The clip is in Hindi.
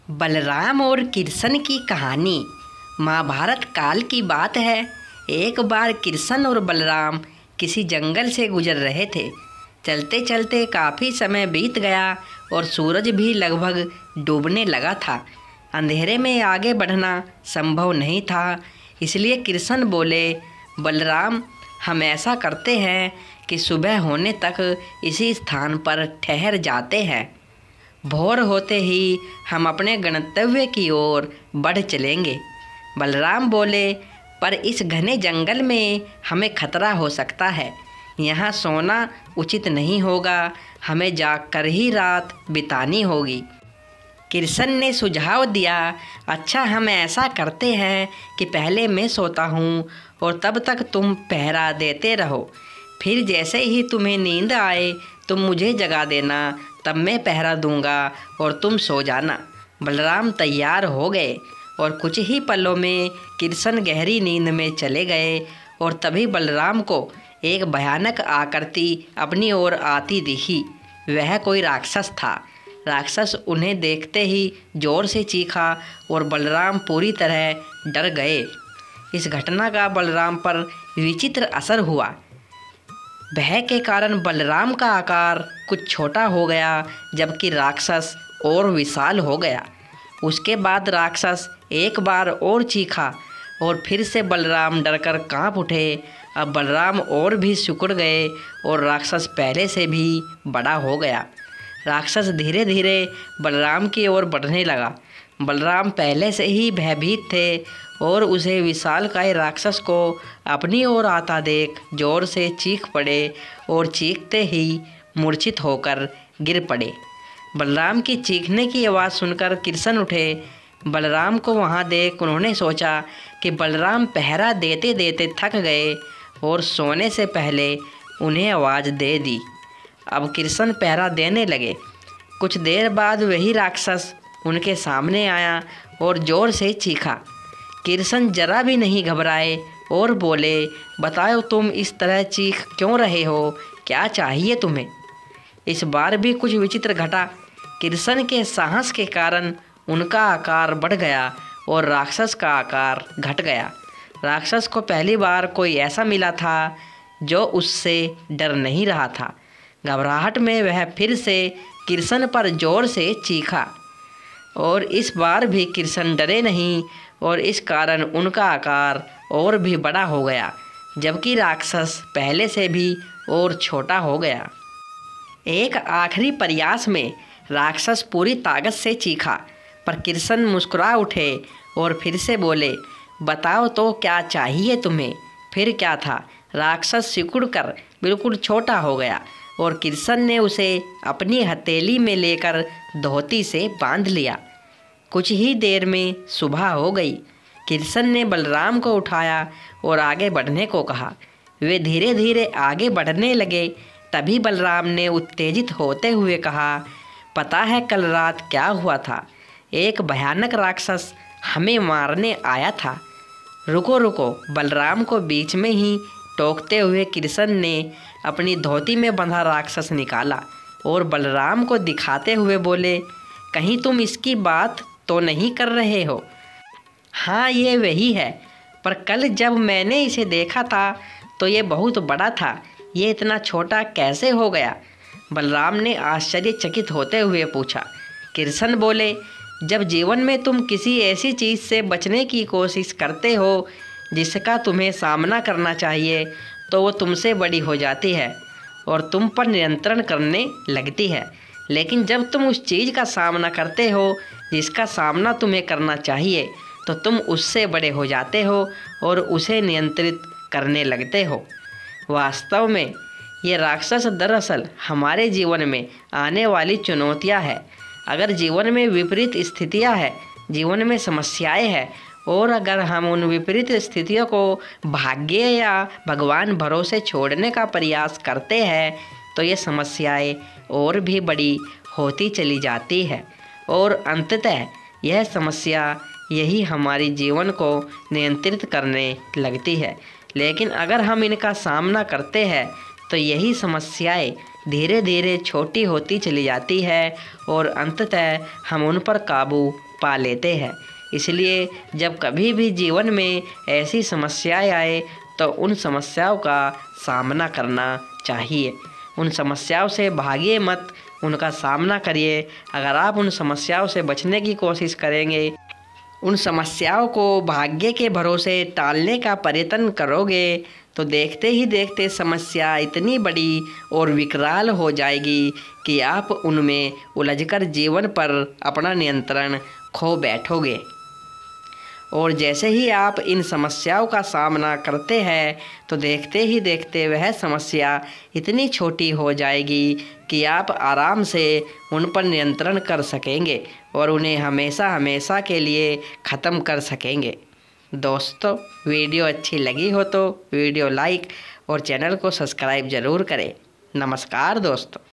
बलराम और कृष्ण की कहानी महाभारत काल की बात है। एक बार कृष्ण और बलराम किसी जंगल से गुजर रहे थे। चलते चलते काफ़ी समय बीत गया और सूरज भी लगभग डूबने लगा था। अंधेरे में आगे बढ़ना संभव नहीं था, इसलिए कृष्ण बोले, बलराम, हम ऐसा करते हैं कि सुबह होने तक इसी स्थान पर ठहर जाते हैं। भोर होते ही हम अपने गंतव्य की ओर बढ़ चलेंगे। बलराम बोले, पर इस घने जंगल में हमें खतरा हो सकता है। यहाँ सोना उचित नहीं होगा, हमें जागकर ही रात बितानी होगी। कृष्ण ने सुझाव दिया, अच्छा, हम ऐसा करते हैं कि पहले मैं सोता हूँ और तब तक तुम पहरा देते रहो। फिर जैसे ही तुम्हें नींद आए तुम मुझे जगा देना, तब मैं पहरा दूंगा और तुम सो जाना। बलराम तैयार हो गए और कुछ ही पलों में कृष्ण गहरी नींद में चले गए और तभी बलराम को एक भयानक आकृति अपनी ओर आती दिखी। वह कोई राक्षस था। राक्षस उन्हें देखते ही जोर से चीखा और बलराम पूरी तरह डर गए। इस घटना का बलराम पर विचित्र असर हुआ। भय के कारण बलराम का आकार कुछ छोटा हो गया, जबकि राक्षस और विशाल हो गया। उसके बाद राक्षस एक बार और चीखा और फिर से बलराम डरकर कांप उठे। अब बलराम और भी सिकुड़ गए और राक्षस पहले से भी बड़ा हो गया। राक्षस धीरे धीरे बलराम की ओर बढ़ने लगा। बलराम पहले से ही भयभीत थे और उसे विशालकाय राक्षस को अपनी ओर आता देख जोर से चीख पड़े और चीखते ही मूर्छित होकर गिर पड़े। बलराम की चीखने की आवाज़ सुनकर कृष्ण उठे। बलराम को वहां देख उन्होंने सोचा कि बलराम पहरा देते देते थक गए और सोने से पहले उन्हें आवाज़ दे दी। अब कृष्ण पहरा देने लगे। कुछ देर बाद वही राक्षस उनके सामने आया और ज़ोर से चीखा। कृष्ण जरा भी नहीं घबराए और बोले, बताओ, तुम इस तरह चीख क्यों रहे हो? क्या चाहिए तुम्हें? इस बार भी कुछ विचित्र घटा। कृष्ण के साहस के कारण उनका आकार बढ़ गया और राक्षस का आकार घट गया। राक्षस को पहली बार कोई ऐसा मिला था जो उससे डर नहीं रहा था। घबराहट में वह फिर से कृष्ण पर जोर से चीखा और इस बार भी कृष्ण डरे नहीं और इस कारण उनका आकार और भी बड़ा हो गया, जबकि राक्षस पहले से भी और छोटा हो गया। एक आखिरी प्रयास में राक्षस पूरी ताकत से चीखा, पर कृष्ण मुस्कुरा उठे और फिर से बोले, बताओ तो क्या चाहिए तुम्हें? फिर क्या था, राक्षस सिकुड़कर बिल्कुल छोटा हो गया और कृष्ण ने उसे अपनी हथेली में लेकर धोती से बांध लिया। कुछ ही देर में सुबह हो गई। कृष्ण ने बलराम को उठाया और आगे बढ़ने को कहा। वे धीरे धीरे आगे बढ़ने लगे। तभी बलराम ने उत्तेजित होते हुए कहा, पता है कल रात क्या हुआ था? एक भयानक राक्षस हमें मारने आया था। रुको रुको, बलराम को बीच में ही टोकते हुए कृष्ण ने अपनी धोती में बंधा राक्षस निकाला और बलराम को दिखाते हुए बोले, कहीं तुम इसकी बात तो नहीं कर रहे हो? हाँ, ये वही है, पर कल जब मैंने इसे देखा था तो ये बहुत बड़ा था। ये इतना छोटा कैसे हो गया? बलराम ने आश्चर्यचकित होते हुए पूछा। कृष्ण बोले, जब जीवन में तुम किसी ऐसी चीज़ से बचने की कोशिश करते हो जिसका तुम्हें सामना करना चाहिए, तो वो तुमसे बड़ी हो जाती है और तुम पर नियंत्रण करने लगती है। लेकिन जब तुम उस चीज़ का सामना करते हो जिसका सामना तुम्हें करना चाहिए, तो तुम उससे बड़े हो जाते हो और उसे नियंत्रित करने लगते हो। वास्तव में ये राक्षस दरअसल हमारे जीवन में आने वाली चुनौतियाँ हैं। अगर जीवन में विपरीत स्थितियाँ हैं, जीवन में समस्याएं हैं, और अगर हम उन विपरीत स्थितियों को भाग्य या भगवान भरोसे छोड़ने का प्रयास करते हैं, तो ये समस्याएं और भी बड़ी होती चली जाती है और अंततः यह समस्या यही हमारी जीवन को नियंत्रित करने लगती है। लेकिन अगर हम इनका सामना करते हैं तो यही समस्याएं धीरे धीरे छोटी होती चली जाती है और अंततः हम उन पर काबू पा लेते हैं। इसलिए जब कभी भी जीवन में ऐसी समस्याएं आए तो उन समस्याओं का सामना करना चाहिए। उन समस्याओं से भागिए मत, उनका सामना करिए। अगर आप उन समस्याओं से बचने की कोशिश करेंगे, उन समस्याओं को भाग्य के भरोसे टालने का प्रयत्न करोगे तो देखते ही देखते समस्या इतनी बड़ी और विकराल हो जाएगी कि आप उनमें उलझकर जीवन पर अपना नियंत्रण खो बैठोगे। और जैसे ही आप इन समस्याओं का सामना करते हैं तो देखते ही देखते वह समस्या इतनी छोटी हो जाएगी कि आप आराम से उन पर नियंत्रण कर सकेंगे और उन्हें हमेशा हमेशा के लिए ख़त्म कर सकेंगे। दोस्तों, वीडियो अच्छी लगी हो तो वीडियो लाइक और चैनल को सब्सक्राइब ज़रूर करें। नमस्कार दोस्तों।